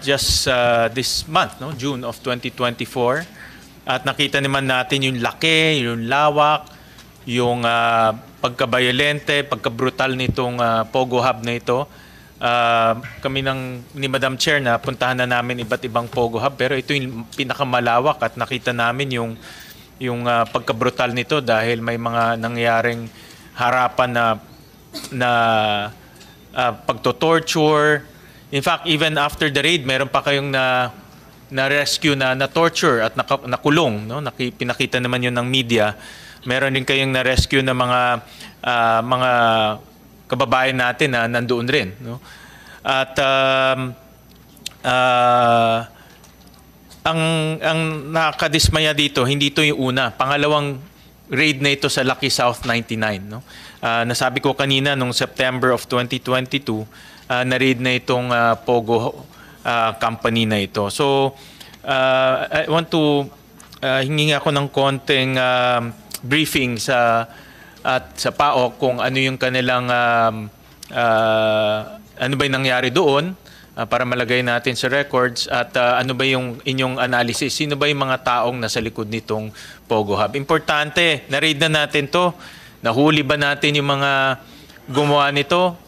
just this month, no, June of 2024. At nakita naman natin yung laki, yung lawak, yung pagkabayolente, pagkabrutal nitong Pogo Hub na ito. Kami ni Madam Chair na puntahan na namin iba't ibang Pogo Hub, pero ito yung pinakamalawak at nakita namin yung pagkabrutal nito dahil may mga nangyaring harapan na pagto-torture. In fact, even after the raid, meron pa kayong na-rescue na torture at nakulong, no? Pinakita naman yun ng media. Meron din kayong na-rescue na mga kababayan natin na nandoon rin, no? At ang nakakadismaya dito, hindi ito yung una. Pangalawang raid na ito sa Lucky South 99, no? Nasabi ko kanina nung September of 2022, na-raid na itong Pogo company na ito. So, I want to hingi ako ng konting briefing sa PAOK kung ano yung kanilang ano ba yung nangyari doon para malagay natin sa records at ano ba yung inyong analysis? Sino ba yung mga taong nasa likod nitong Pogo Hub? Importante, na-raid na natin to. Nahuli ba natin yung mga gumawa nito?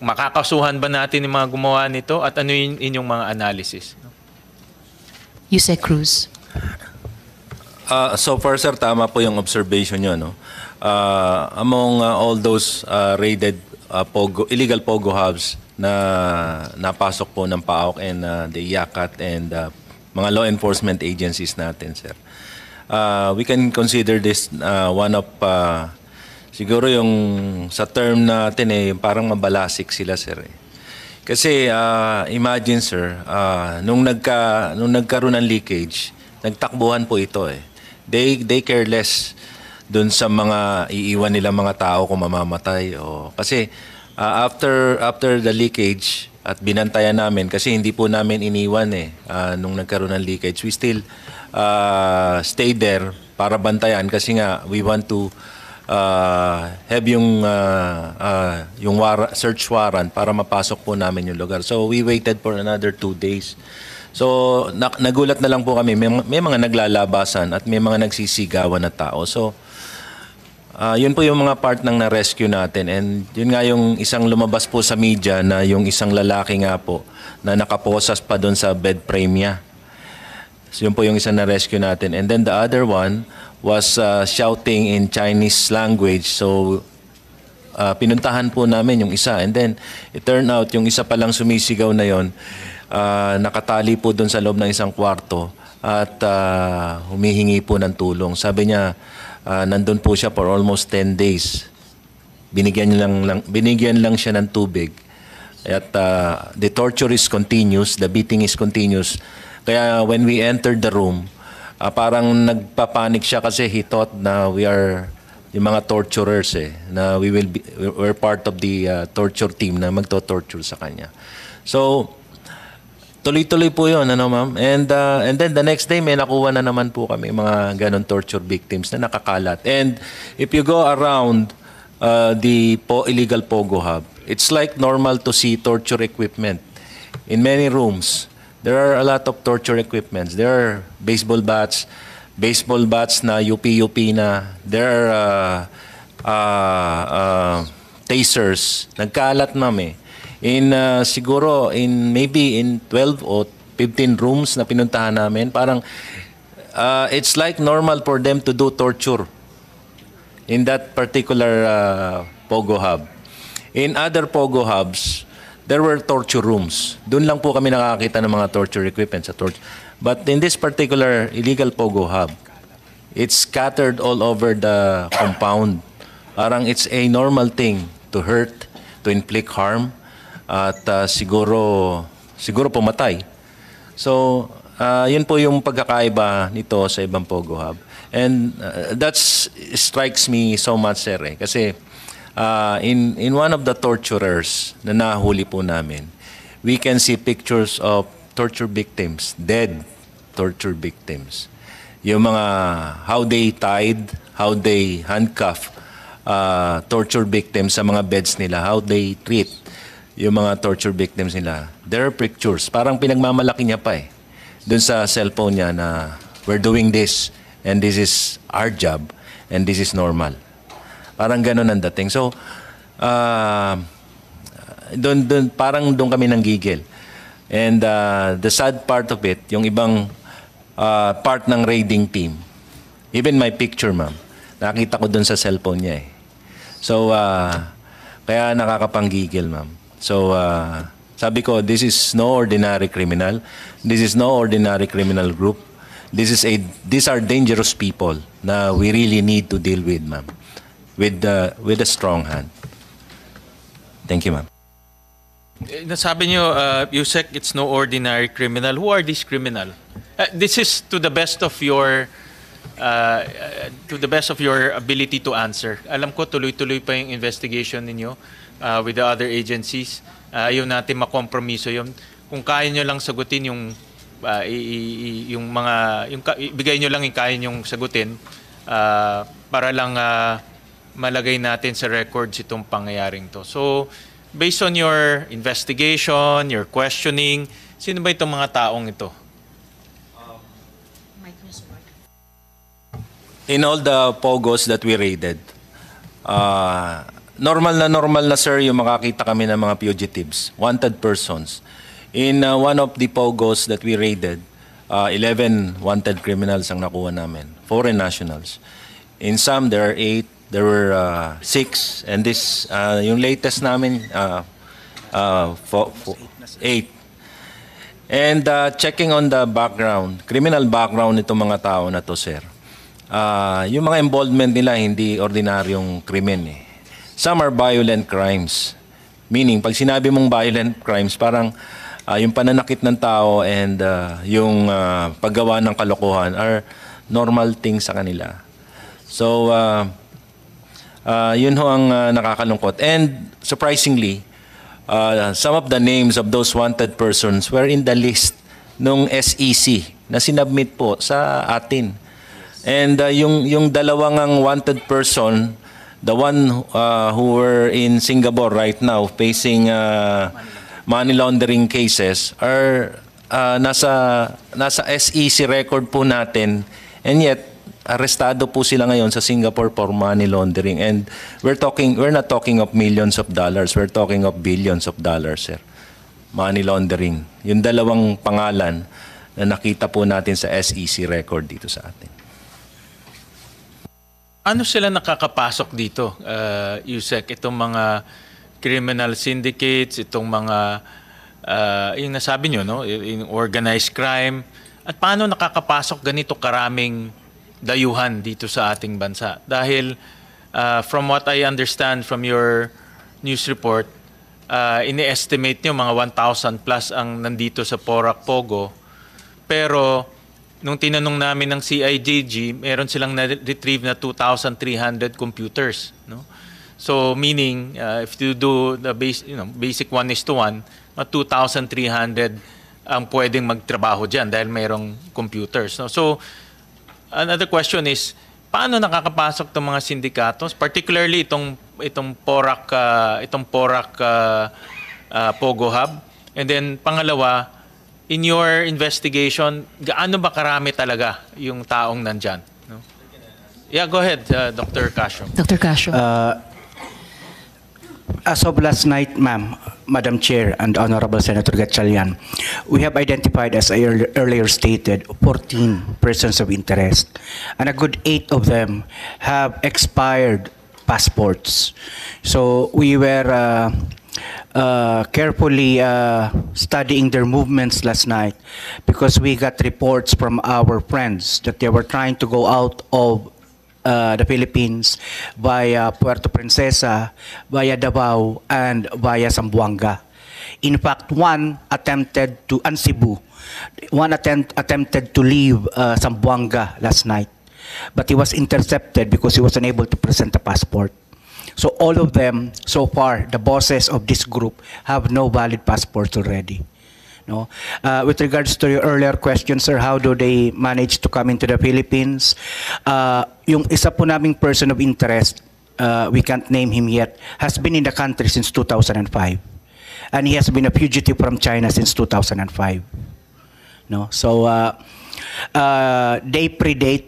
Makakasuhan ba natin yung mga gumawa nito at ano yung inyong mga analysis? Yusek Cruz. So far, sir, tama po yung observation nyo. No? Among all those raided illegal Pogo Hubs na napasok po ng PAOK and the IACAT and mga law enforcement agencies natin, sir. We can consider this one of siguro yung sa term natin parang mabalasik sila, sir. Kasi imagine, sir, nung nagkaroon ng leakage, nagtakbuhan po ito They care less dun sa mga iiwan nila mga tao kung mamamatay kasi after the leakage at binantayan namin kasi hindi po namin iniwan nung nagkaroon ng leakage, we still stay there para bantayan kasi nga we want to have yung search warrant para mapasok po namin yung lugar. So we waited for another 2 days. So nagulat na lang po kami, may mga naglalabasan at may mga nagsisigawan na tao. So yun po yung mga part ng na-rescue natin and yun nga yung isang lumabas po sa media na yung isang lalaki nga po na nakaposas pa doon sa bed frame niya. So yun po yung isang na-rescue natin. And then the other one was shouting in Chinese language. So pinuntahan po namin yung isa and then it turned out yung isa palang sumisigaw na yon nakatali po doon sa loob ng isang kwarto at humihingi po ng tulong. Sabi niya nandun po siya for almost 10 days. Binigyan lang siya ng tubig. At the torture is continuous, the beating is continuous. Kaya when we entered the room, parang nagpapanik siya kasi he thought na we are yung mga torturers na we're part of the torture team na magto-torture sa kanya. So tuloy-tuloy po yun, ma'am? And then the next day, may nakuha na naman po kami mga ganon torture victims na nakakalat. And if you go around the illegal Pogo Hub, it's like normal to see torture equipment. In many rooms, there are a lot of torture equipments. There are baseball bats na UP na. There are tasers. Nagkalat, ma'am siguro maybe in 12 or 15 rooms na pinuntahan namin, parang it's like normal for them to do torture in that particular Pogo Hub. In other Pogo Hubs, there were torture rooms. Doon lang po kami nakakita ng mga torture equipment sa torture. But in this particular illegal Pogo Hub, it's scattered all over the compound. Parang it's a normal thing to hurt, to inflict harm, at siguro pumatay. So, yun po yung pagkakaiba nito sa ibang Pogo Hub. And that strikes me so much, sir. Kasi in one of the torturers na nahuli po namin, we can see pictures of torture victims, dead torture victims. Yung mga how they tied, how they handcuff torture victims sa mga beds nila, how they treat yung mga torture victims nila, there are pictures. Parang pinagmamalaki niya pa dun sa cellphone niya na we're doing this and this is our job and this is normal. Parang ganun ang dating. So, parang doon kami nanggigil. And the sad part of it, yung ibang part ng raiding team, even my picture, ma'am, nakita ko doon sa cellphone niya So, kaya nakakapanggigil, ma'am. So, sabi ko, this is no ordinary criminal. This is no ordinary criminal group. These are dangerous people na we really need to deal with, ma'am. With a strong hand. Thank you, ma'am. Nasabi niyo, Yusek, it's no ordinary criminal. Who are these criminal? This is to the best of your ability to answer. Alam ko tuloy-tuloy pa yung investigation ninyo with the other agencies. Ayaw natin makompromiso yun. Kung kaya nyo lang sagutin yung ibigay nyo lang yung kaya nyong sagutin para lang malagay natin sa records itong pangyayaring to. So, based on your investigation, your questioning, sino ba itong mga taong ito? In all the pogos that we raided, normal na sir yung makakita kami ng mga fugitives, wanted persons. In one of the pogos that we raided, 11 wanted criminals ang nakuha namin, foreign nationals. In some, there are 8, there were 6, and this, yung latest namin, 8. And checking on the background, criminal background nitong mga tao na to, sir. Yung mga involvement nila hindi ordinaryong krimen Some are violent crimes. Meaning, pag sinabi mong violent crimes, parang yung pananakit ng tao and yung paggawa ng kalokohan are normal things sa kanila. So, yun ho ang nakakalungkot. And surprisingly, some of the names of those wanted persons were in the list nung SEC na sinubmit po sa atin. And yung dalawang ang wanted person, the one who were in Singapore right now facing money laundering cases are nasa SEC record po natin, and yet arestado po sila ngayon sa Singapore for money laundering. And we're not talking of millions of dollars, we're talking of billions of dollars, sir. Money laundering. Yung dalawang pangalan na nakita po natin sa SEC record dito sa atin. Ano sila nakakapasok dito, Yusek? Itong mga criminal syndicates, itong mga, yung nasabi nyo, no? Yung organized crime. At paano nakakapasok ganito karaming dayuhan dito sa ating bansa? Dahil from what I understand from your news report, ini-estimate nyo mga 1,000 plus ang nandito sa Porac Pogo. Pero nung tinanong namin ng CIJG, meron silang na-retrieve na 2,300 computers, no? So meaning if you do the basic 1:1, 2,300 ang pwedeng magtrabaho diyan dahil mayroong computers, no? So another question is, paano nakakapasok tong mga sindikatos, particularly itong Porac Pogo Hub? And then pangalawa, in your investigation, gaano ba karami talaga yung taong nandyan? No? Yeah, go ahead, Dr. Castro. Dr. Castro. As of last night, ma'am, Madam Chair and Honorable Senator Gatchalian, we have identified, as I earlier stated, 14 persons of interest, and a good 8 of them have expired passports. So we were carefully studying their movements last night, because we got reports from our friends that they were trying to go out of the Philippines via Puerto Princesa, via Davao, and via Zamboanga. In fact, one attempted to Cebu. One attempted to leave Zamboanga last night, but he was intercepted because he was unable to present a passport. So all of them, so far, the bosses of this group have no valid passports already. No? With regards to your earlier question, sir, how do they manage to come into the Philippines? Yung isa po naming person of interest, we can't name him yet, has been in the country since 2005. and he has been a fugitive from China since 2005. No, so they predate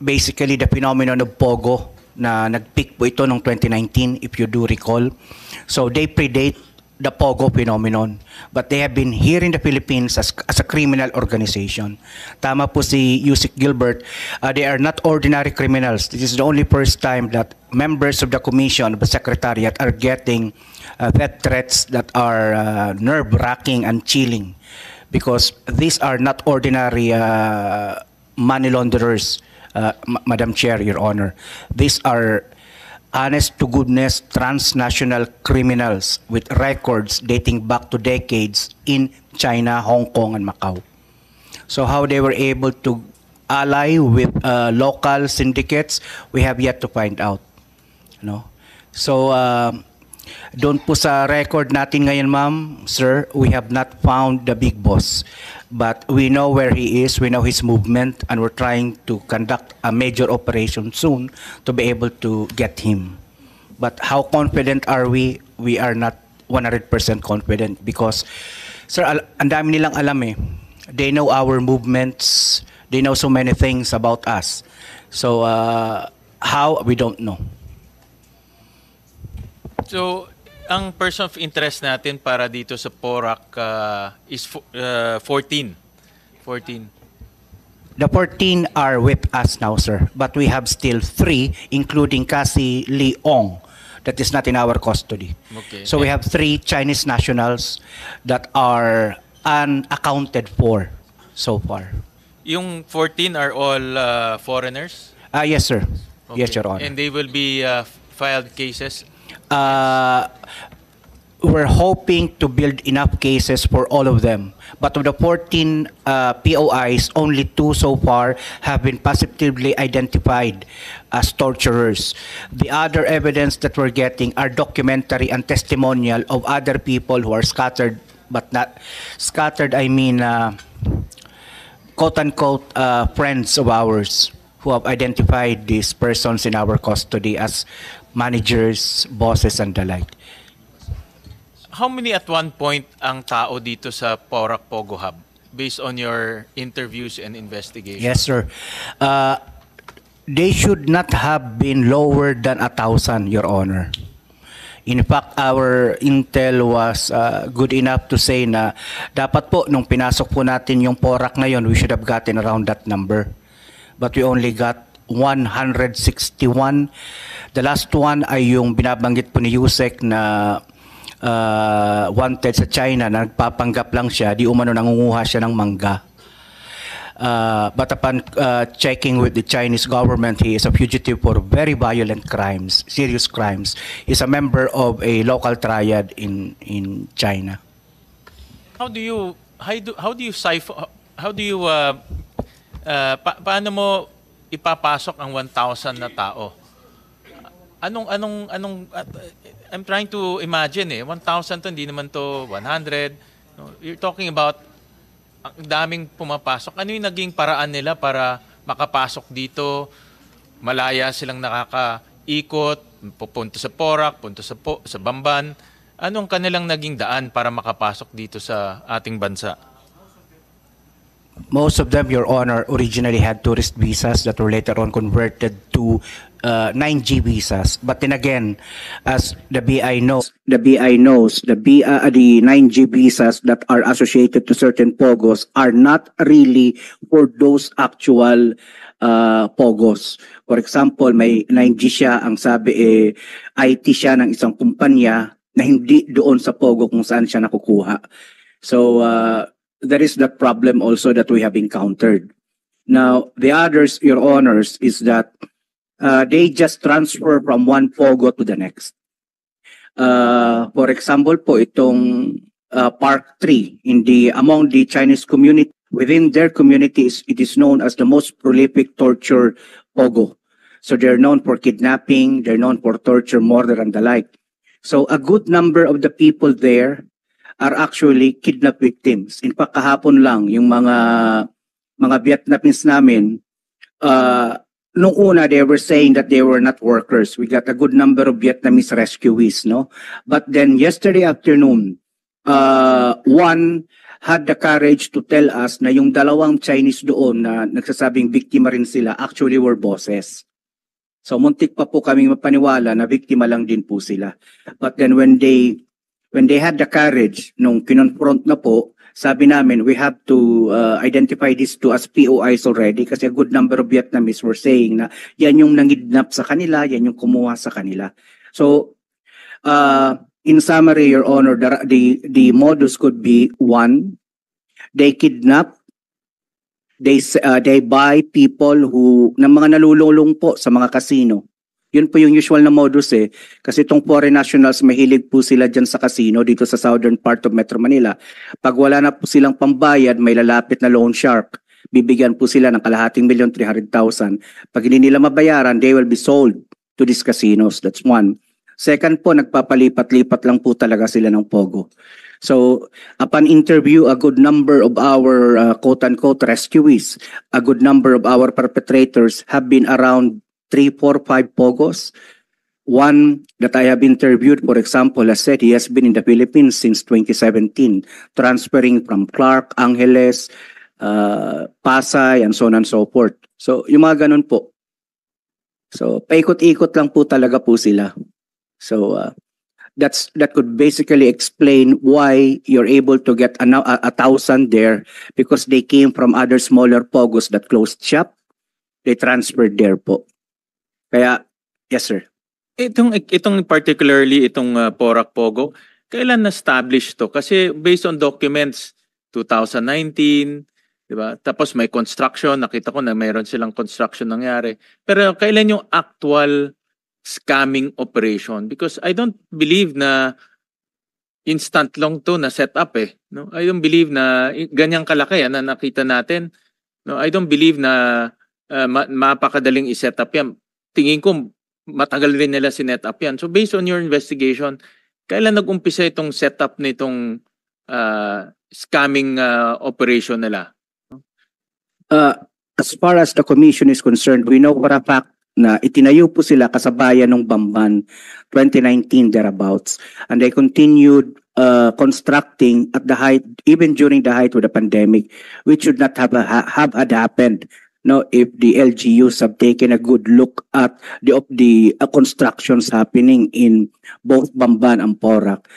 basically the phenomenon of Pogo na nag-peak po ito noong 2019, if you do recall. So they predate the Pogo phenomenon, but they have been here in the Philippines as a criminal organization. Tama po si Yusek Gilbert, they are not ordinary criminals. This is the only first time that members of the commission of the secretariat are getting death threats that are nerve-wracking and chilling, because these are not ordinary money launderers, Madam Chair, Your Honor. These are honest to goodness transnational criminals with records dating back to decades in China, Hong Kong, and Macau. So how they were able to ally with local syndicates, we have yet to find out. No? So doon po sa record natin ngayon, ma'am, sir, we have not found the big boss. But we know where he is, we know his movement, and we're trying to conduct a major operation soon to be able to get him. But how confident are we? We are not 100% confident because, sir, ang dami nilang alam eh. They know our movements, they know so many things about us. So, how? We don't know. So, ang person of interest natin para dito sa PORAC is 14. 14. The 14 are with us now, sir. But we have still 3, including Cassie Leong, that is not in our custody. Okay. So we have 3 Chinese nationals that are unaccounted for so far. Yung 14 are all foreigners? Yes, sir. Okay. Yes, Your Honor. And they will be filed cases? We're hoping to build enough cases for all of them. But of the 14 POIs, only 2 so far have been positively identified as torturers. The other evidence that we're getting are documentary and testimonial of other people who are scattered, but not scattered, I mean, quote-unquote, friends of ours who have identified these persons in our custody as managers, bosses, and the like. How many at one point ang tao dito sa PORAC Pogo Hub based on your interviews and investigations? Yes, sir. They should not have been lower than 1,000, Your Honor. In fact, our intel was good enough to say na dapat po nung pinasok po natin yung PORAC ngayon, we should have gotten around that number. But we only got 161. The last one ay yung binabanggit po ni Yusek na wanted sa China na nagpapanggap lang siya, di umano nangunguha siya ng mangga. But upon checking with the Chinese government, he is a fugitive for very violent crimes, serious crimes. He's a member of a local triad in China. How do you paano mo ipapasok ang 1,000 na tao? I'm trying to imagine 1,000 to, hindi naman to 100. No, you're talking about ang daming pumapasok. Ano yung naging paraan nila para makapasok dito? Malaya silang nakakaikot, pupunta sa PORAC, punta sa Bamban. Anong kanilang naging daan para makapasok dito sa ating bansa? Most of them, Your Honor, originally had tourist visas that were later on converted to 9G visas. But then again, as the BI knows, the 9G visas that are associated to certain pogos are not really for those actual pogos. For example, may 9G siya, ang sabi IT siya ng isang kumpanya na hindi doon sa pogo kung saan siya nakukuha. So, there is that problem also that we have encountered. Now, the others, Your Honors, is that they just transfer from one pogo to the next. For example po, itong Park 3 among the Chinese community, within their communities, it is known as the most prolific torture pogo. So they're known for kidnapping, they're known for torture, murder, and the like. So a good number of the people there are actually kidnap victims. In fact, kahapon lang, yung mga Vietnamese namin, nung una, they were saying that they were not workers. We got a good number of Vietnamese rescuees, no? But then yesterday afternoon, one had the courage to tell us na yung dalawang Chinese doon na nagsasabing biktima rin sila actually were bosses. So muntik pa po kaming mapaniwala na biktima lang din po sila. But then when they had the courage nung kinonfront na po, sabi namin we have to identify this to as POIs already kasi a good number of Vietnamese were saying na yan yung nangidnap sa kanila, yan yung kumuha sa kanila. So in summary, Your Honor, the modus could be one, they kidnap, they buy people who ng mga nalululong po sa mga casino. Yun po yung usual na modus kasi itong foreign nationals mahilig po sila dyan sa casino dito sa southern part of Metro Manila. Pag wala na po silang pambayad, may lalapit na loan shark. Bibigyan po sila ng $250,000. Pag hindi nila mabayaran, they will be sold to these casinos. That's one. Second po, nagpapalipat-lipat lang po talaga sila ng pogo. So, upon interview, a good number of our quote-unquote rescuees, a good number of our perpetrators have been around 3, 4, 5 pogos. One that I have interviewed, for example, has said he has been in the Philippines since 2017, transferring from Clark, Angeles, Pasay, and so on and so forth. So, yung mga ganun po. So, paikot-ikot lang po talaga po sila. So, that could basically explain why you're able to get 1,000 there because they came from other smaller pogos that closed shop. They transferred there po. Kaya, yes sir. Itong particularly itong Porac Pogo, kailan na-establish to? Kasi based on documents 2019, 'di ba? Tapos may construction, nakita ko na mayroon silang construction nangyari. Pero kailan yung actual scamming operation? Because I don't believe na instant lang to na set up no? I don't believe na ganyang kalaki na nakita natin. No, I don't believe na mapakadaling i-set up yan. Tingin ko matagal rin nila sinet up yan. So based on your investigation, kailan nag-umpisa itong setup nitong scamming operation nila? As far as the commission is concerned, we know for a fact na itinayo po sila kasabayan ng Bamban 2019 thereabouts, and they continued constructing at the height, even during the height of the pandemic, which should not have had happened. No, if the LGUs have taken a good look at the constructions happening in both Bamban and Porac.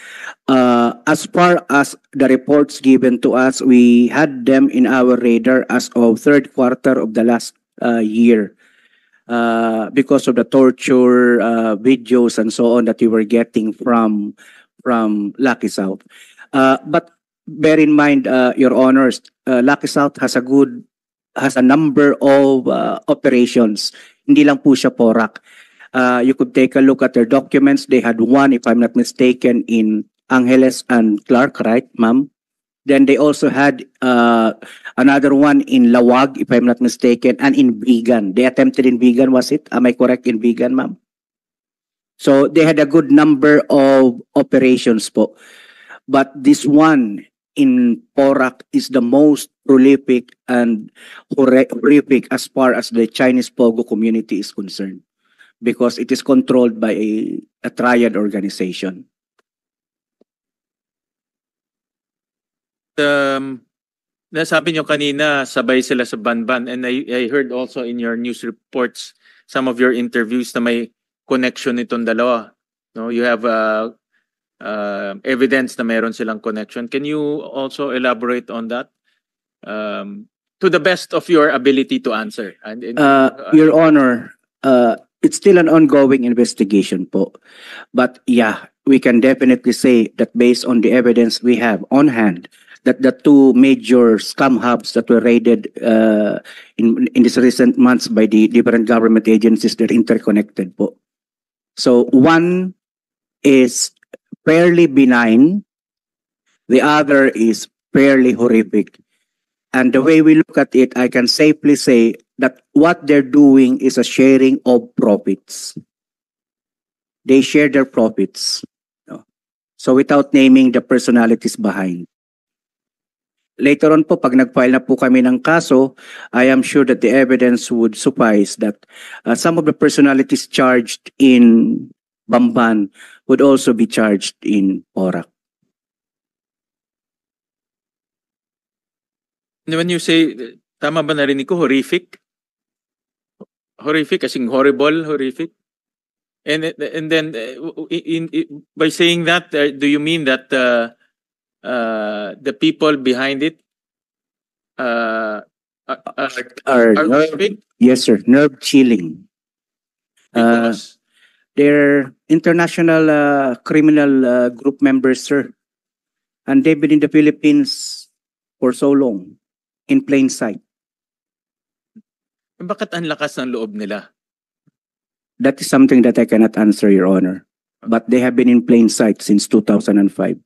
As far as the reports given to us, we had them in our radar as of third quarter of the last year. Because of the torture videos and so on that we were getting from Lucky South. But bear in mind, Your Honors, Lucky South has a number of operations. Hindi lang po siya Porac. You could take a look at their documents. They had one, if I'm not mistaken, in Angeles and Clark, right, ma'am? Then they also had another one in Lawag, if I'm not mistaken, and in Bigan. They attempted in Bigan, was it? Am I correct in Bigan, ma'am? So they had a good number of operations po. But this one in Porac is the most prolific and horrific as far as the Chinese Pogo community is concerned because it is controlled by a triad organization. Nasabi nyo kanina, sabay sila sa Banban, and I heard also in your news reports, some of your interviews na may connection itong dalawa. No, you have evidence na meron silang connection. Can you also elaborate on that? To the best of your ability to answer. Your Honor, it's still an ongoing investigation po. But yeah, we can definitely say that based on the evidence we have on hand, that the two major scam hubs that were raided in these recent months by the different government agencies, they're interconnected po. So one is fairly benign, the other is fairly horrific. And the way we look at it, I can safely say that what they're doing is a sharing of profits. They share their profits. So without naming the personalities behind. Later on po, pag nag-file na po kami ng kaso, I am sure that the evidence would suffice that some of the personalities charged in Bamban would also be charged in Porac. When you say, tama ba narinig ko, horrific? Horrific, kasing horrible, horrific? And then, by saying that, do you mean that the people behind it are horrific? Yes, sir. Nerve chilling. Because They're international criminal group members, sir. And they've been in the Philippines for so long, in plain sight. bakit ang lakas ng loob nila? That is something that I cannot answer, Your Honor. But they have been in plain sight since 2005.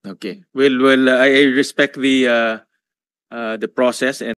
Okay. Well, I respect the process and